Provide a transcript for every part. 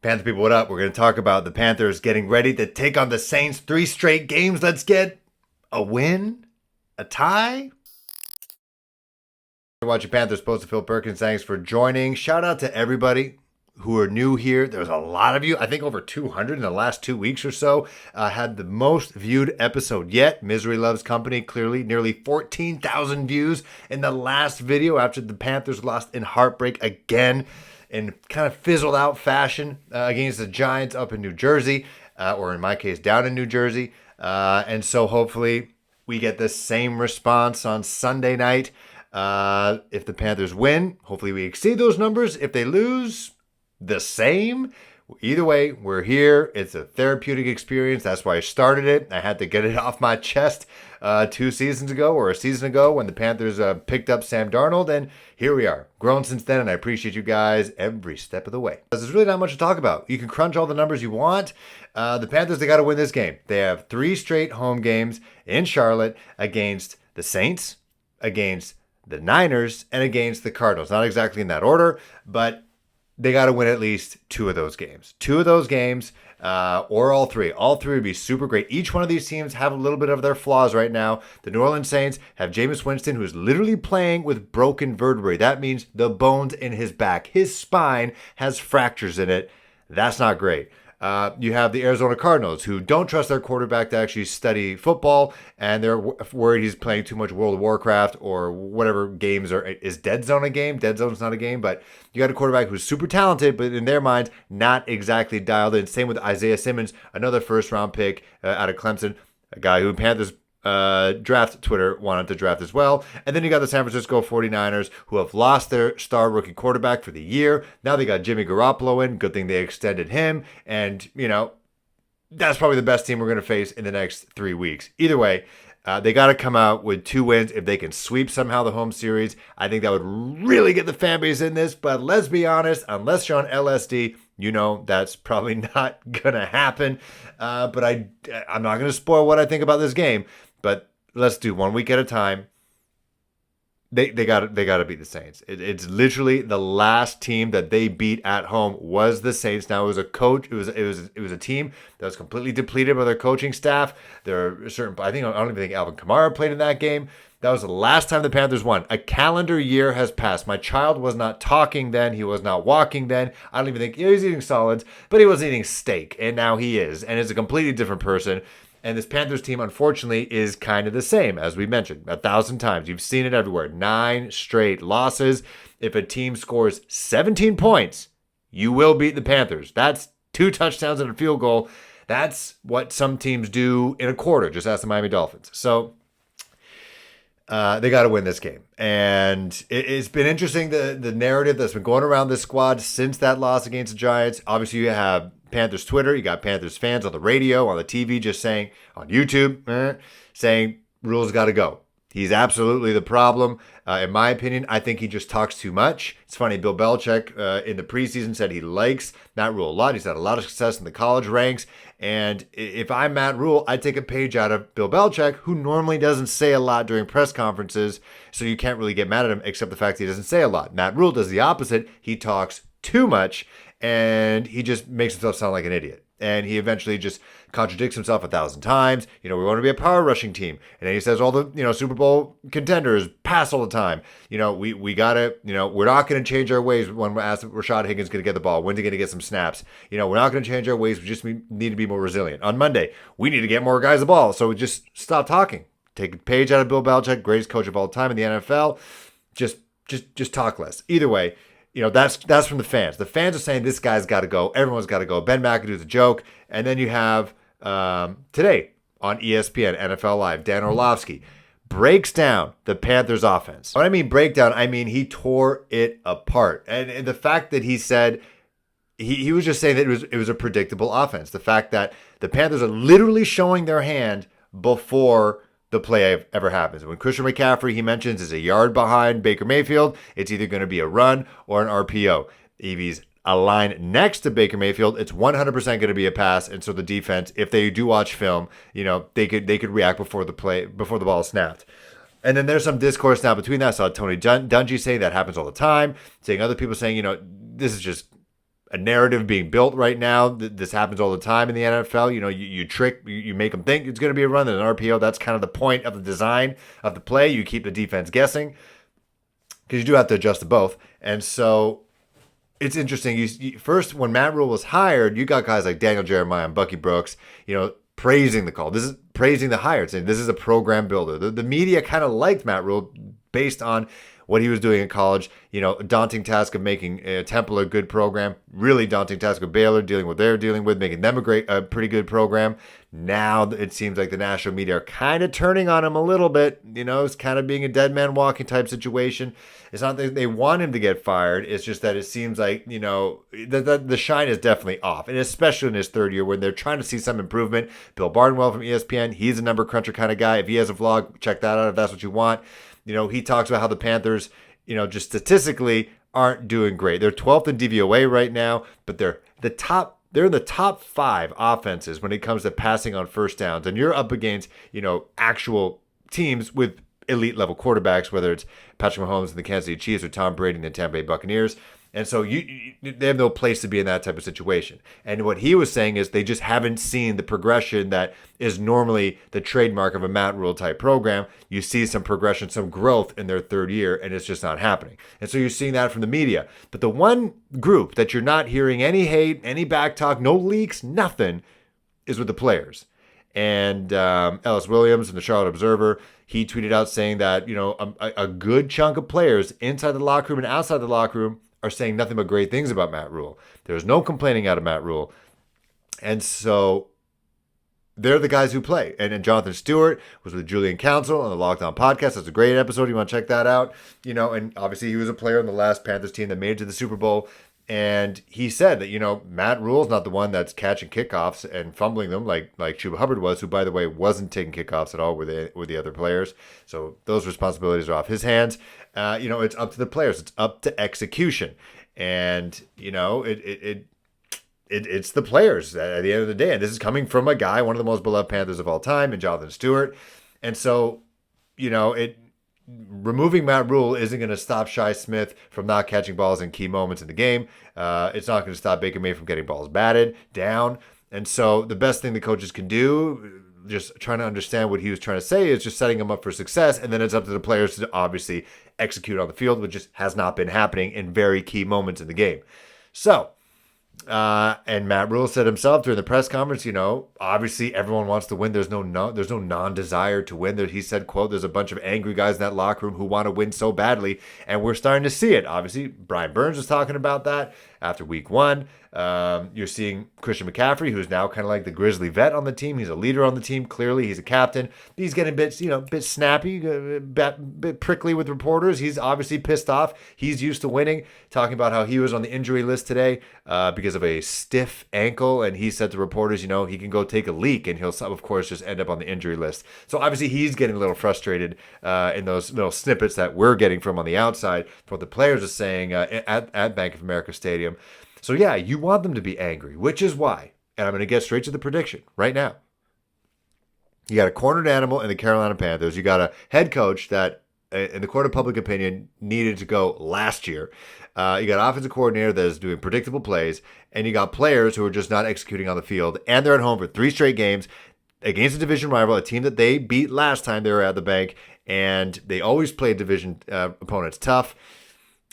Panther people, what up? We're going to talk about the Panthers getting ready to take on the Saints. 3 straight games. Let's get a win, a tie. You're watching Panthers post to Phil Perkins. Thanks for joining. Shout out to everybody who are new here. There's a lot of you. I think over 200 in the last 2 weeks or so. Had the most viewed episode yet. Misery Loves Company, clearly nearly 14,000 views in the last video after the Panthers lost in heartbreak again in kind of fizzled out fashion against the Giants up in New Jersey, or in my case, down in New Jersey. And so hopefully we get the same response on Sunday night. If the Panthers win, hopefully we exceed those numbers. If they lose, the same. Either way, we're here. It's a therapeutic experience. That's why I started it. I had to get it off my chest 2 seasons ago or a season ago when the Panthers picked up Sam Darnold, and here we are. Grown since then, and I appreciate you guys every step of the way. There's really not much to talk about. You can crunch all the numbers you want. The Panthers, they got to win this game. They have 3 straight home games in Charlotte against the Saints, against the Niners, and against the Cardinals. Not exactly in that order, but they got to win at least 2 of those games. 2 of those games, or all 3. All 3 would be super great. Each one of these teams have a little bit of their flaws right now. The New Orleans Saints have Jameis Winston, who's literally playing with broken vertebrae. That means the bones in his back. His spine has fractures in it. That's not great. You have the Arizona Cardinals, who don't trust their quarterback to actually study football, and they're worried he's playing too much World of Warcraft or whatever games are. Is Dead Zone a game? Dead Zone's not a game, but you got a quarterback who's super talented, but in their minds, not exactly dialed in. Same with Isaiah Simmons, another first-round pick out of Clemson, a guy who Panthers draft Twitter wanted to draft as well. And then you got the San Francisco 49ers, who have lost their star rookie quarterback for the year. Now they got Jimmy Garoppolo in. Good thing they extended him. And, that's probably the best team we're going to face in the next 3 weeks. Either way, they got to come out with 2 wins. If they can sweep somehow the home series, I think that would really get the fan base in this. But let's be honest, unless you're on LSD, that's probably not going to happen. But I'm not going to spoil what I think about this game. But let's do 1 week at a time. They got to beat the Saints. It's literally the last team that they beat at home was the Saints. Now it was a coach. It was a team that was completely depleted by their coaching staff. There are certain. I don't even think Alvin Kamara played in that game. That was the last time the Panthers won. A calendar year has passed. My child was not talking then. He was not walking then. I don't even think he was eating solids, but he was eating steak, and now he is, and is a completely different person. And this Panthers team, unfortunately, is kind of the same, as we mentioned 1,000 times. You've seen it everywhere. 9 straight losses. If a team scores 17 points, you will beat the Panthers. That's 2 touchdowns and a field goal. That's what some teams do in a quarter. Just ask the Miami Dolphins. So they got to win this game. And it's been interesting, the narrative that's been going around this squad since that loss against the Giants. Obviously, you have Panthers Twitter, you got Panthers fans on the radio, on the TV, just saying, on YouTube, saying RHULE's got to go. He's absolutely the problem. In my opinion, I think he just talks too much. It's funny, Bill Belichick in the preseason said he likes Matt RHULE a lot. He's had a lot of success in the college ranks. And if I'm Matt RHULE, I'd take a page out of Bill Belichick, who normally doesn't say a lot during press conferences, so you can't really get mad at him except the fact that he doesn't say a lot. Matt RHULE does the opposite. He talks too much, and he just makes himself sound like an idiot. And he eventually just contradicts himself 1,000 times. We want to be a power rushing team. And then he says all the, Super Bowl contenders pass all the time. We got to, we're not going to change our ways when we're asked if Rashad Higgins going to get the ball. When's he going to get some snaps? We're not going to change our ways. We just need to be more resilient. On Monday, we need to get more guys the ball. So we just stop talking. Take a page out of Bill Belichick, greatest coach of all time in the NFL. Just talk less. Either way, that's from the fans. The fans are saying this guy's got to go. Everyone's got to go. Ben McAdoo's a joke. And then you have today on ESPN, NFL Live, Dan Orlovsky breaks down the Panthers offense. When I mean breakdown, I mean he tore it apart. And the fact that he said, he was just saying that it was a predictable offense. The fact that the Panthers are literally showing their hand before the play ever happens. When Christian McCaffrey, he mentions, is a yard behind Baker Mayfield, it's either going to be a run or an RPO. If he's a line next to Baker Mayfield, it's 100% going to be a pass. And so the defense, if they do watch film, they could react before the ball is snapped. And then there's some discourse now between that. I saw Tony Dungy saying that happens all the time, saying other people saying, this is just a narrative being built right now. This happens all the time in the NFL. You trick, you make them think it's going to be a run. There's an RPO. That's kind of the point of the design of the play. You keep the defense guessing because you do have to adjust to both. And so it's interesting. First, when Matt RHULE was hired, you got guys like Daniel Jeremiah and Bucky Brooks, praising the call. This is praising the hire, saying this is a program builder. The media kind of liked Matt RHULE based on what he was doing in college. A daunting task of making Temple a good program. Really daunting task of Baylor, dealing with what they're dealing with, making them a pretty good program. Now it seems like the national media are kind of turning on him a little bit. It's kind of being a dead man walking type situation. It's not that they want him to get fired. It's just that it seems like, the shine is definitely off. And especially in his third year when they're trying to see some improvement. Bill Barnwell from ESPN, he's a number cruncher kind of guy. If he has a vlog, check that out if that's what you want. He talks about how the Panthers, just statistically aren't doing great. They're 12th in DVOA right now, but they're in the top 5 offenses when it comes to passing on first downs. And you're up against, actual teams with elite level quarterbacks, whether it's Patrick Mahomes and the Kansas City Chiefs or Tom Brady and the Tampa Bay Buccaneers. And so they have no place to be in that type of situation. And what he was saying is they just haven't seen the progression that is normally the trademark of a Matt RHULE type program. You see some progression, some growth in their third year, and it's just not happening. And so you're seeing that from the media. But the one group that you're not hearing any hate, any backtalk, no leaks, nothing, is with the players. And Ellis Williams from the Charlotte Observer, he tweeted out saying that, a good chunk of players inside the locker room and outside the locker room are saying nothing but great things about Matt RHULE. There's no complaining out of Matt RHULE. And so they're the guys who play. And Jonathan Stewart was with Julian Council on the Locked On podcast. That's a great episode. You want to check that out. And obviously he was a player on the last Panthers team that made it to the Super Bowl. And he said that, Matt RHULE is not the one that's catching kickoffs and fumbling them like Chuba Hubbard was, who, by the way, wasn't taking kickoffs at all with the other players. So those responsibilities are off his hands. It's up to the players. It's up to execution. And, it's the players at the end of the day. And this is coming from a guy, one of the most beloved Panthers of all time, and Jonathan Stewart. And so, removing Matt RHULE isn't going to stop Shi Smith from not catching balls in key moments in the game. It's not going to stop Baker Mayfield from getting balls batted down. And so the best thing the coaches can do, just trying to understand what he was trying to say, is just setting them up for success. And then it's up to the players to obviously execute on the field, which just has not been happening in very key moments in the game. So, and Matt RHULE said himself during the press conference, obviously everyone wants to win. There's no non-desire to win. He said, quote, there's a bunch of angry guys in that locker room who want to win so badly, and we're starting to see it. Obviously, Brian Burns was talking about that after week 1. You're seeing Christian McCaffrey, who's now kind of like the grizzly vet on the team. He's a leader on the team. Clearly, he's a captain. He's getting a bit snappy, a bit prickly with reporters. He's obviously pissed off. He's used to winning. Talking about how he was on the injury list today because of a stiff ankle, and he said to reporters, he can go take a leak, and he'll, of course, just end up on the injury list. So obviously, he's getting a little frustrated in those little snippets that we're getting from on the outside, from what the players are saying at Bank of America Stadium. So yeah, you want them to be angry, which is why, and I'm going to get straight to the prediction right now. You got a cornered animal in the Carolina Panthers. You got a head coach that, in the court of public opinion, needed to go last year. You got an offensive coordinator that is doing predictable plays, and you got players who are just not executing on the field, and they're at home for 3 straight games against a division rival, a team that they beat last time they were at the bank, and they always play division opponents tough.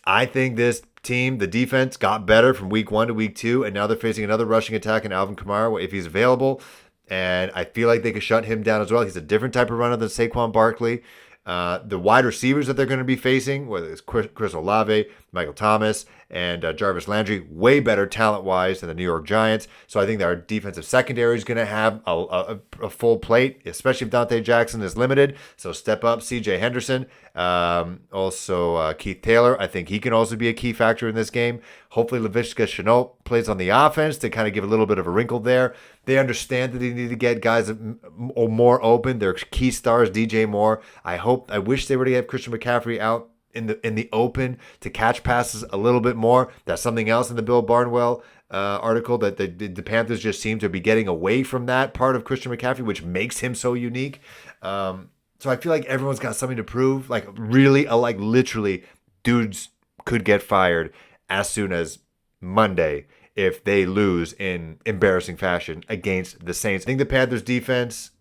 I think this team, the defense, got better from week 1 to week 2, and now they're facing another rushing attack in Alvin Kamara if he's available. And I feel like they could shut him down as well. He's a different type of runner than Saquon Barkley. The wide receivers that they're going to be facing, whether it's Chris Olave, Michael Thomas, and Jarvis Landry, way better talent-wise than the New York Giants. So I think that our defensive secondary is going to have a full plate, especially if Dante Jackson is limited. So step up C.J. Henderson. Also Keith Taylor. I think he can also be a key factor in this game. Hopefully Laviska Shenault plays on the offense to kind of give a little bit of a wrinkle there. They understand that they need to get guys more open. Their key stars, DJ Moore. I wish they were to get Christian McCaffrey out in the open to catch passes a little bit more. That's something else in the Bill Barnwell article, that the Panthers just seem to be getting away from that part of Christian McCaffrey, which makes him so unique. So I feel like everyone's got something to prove. Like really, literally, dudes could get fired as soon as Monday if they lose in embarrassing fashion against the Saints. I think the Panthers defense,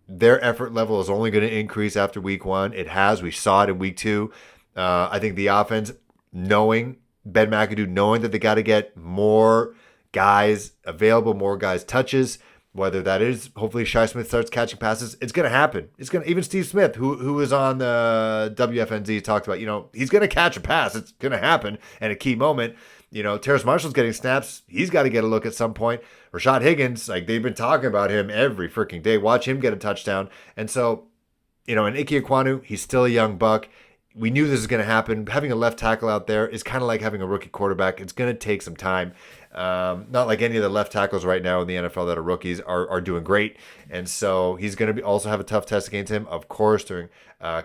their effort level is only going to increase after week 1. It has. We saw it in week 2. I think the offense, knowing Ben McAdoo, knowing that they got to get more guys available, more guys touches, whether that is hopefully Shi Smith starts catching passes, it's going to happen. It's going to, even Steve Smith, who was on the WFNZ, talked about, he's going to catch a pass. It's going to happen at a key moment. Terrace Marshall's getting snaps. He's got to get a look at some point. Rashad Higgins, like they've been talking about him every freaking day. Watch him get a touchdown. And so, and Ike Ekwonu, he's still a young buck. We knew this was going to happen. Having a left tackle out there is kind of like having a rookie quarterback. It's going to take some time. Not like any of the left tackles right now in the NFL that are rookies are doing great. And so he's going to also have a tough test against him, of course, during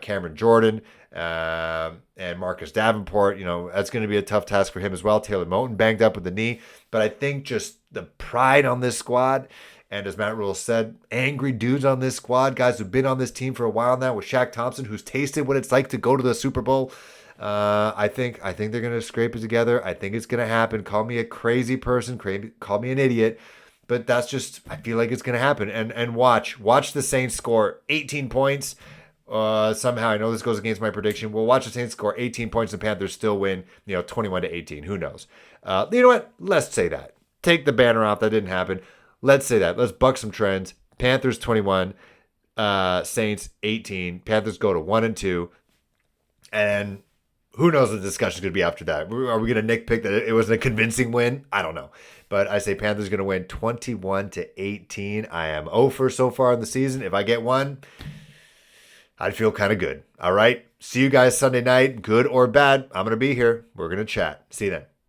Cameron Jordan and Marcus Davenport. That's going to be a tough task for him as well. Taylor Moton banged up with the knee. But I think just the pride on this squad, and as Matt RHULE said, angry dudes on this squad, guys who've been on this team for a while now, with Shaq Thompson, who's tasted what it's like to go to the Super Bowl. I think they're going to scrape it together. I think it's going to happen. Call me a crazy person, call me an idiot, but that's just, I feel like it's going to happen. And watch the Saints score 18 points. Somehow, I know this goes against my prediction. We'll watch the Saints score 18 points and Panthers still win, 21-18. Who knows? You know what? Let's say that. Take the banner off. That didn't happen. Let's say that. Let's buck some trends. Panthers 21, Saints 18. Panthers go to 1-2. And who knows what the discussion is going to be after that? Are we going to nitpick that it wasn't a convincing win? I don't know. But I say Panthers going to win 21-18. I am 0 for so far in the season. If I get one, I'd feel kind of good. All right. See you guys Sunday night. Good or bad, I'm going to be here. We're going to chat. See you then.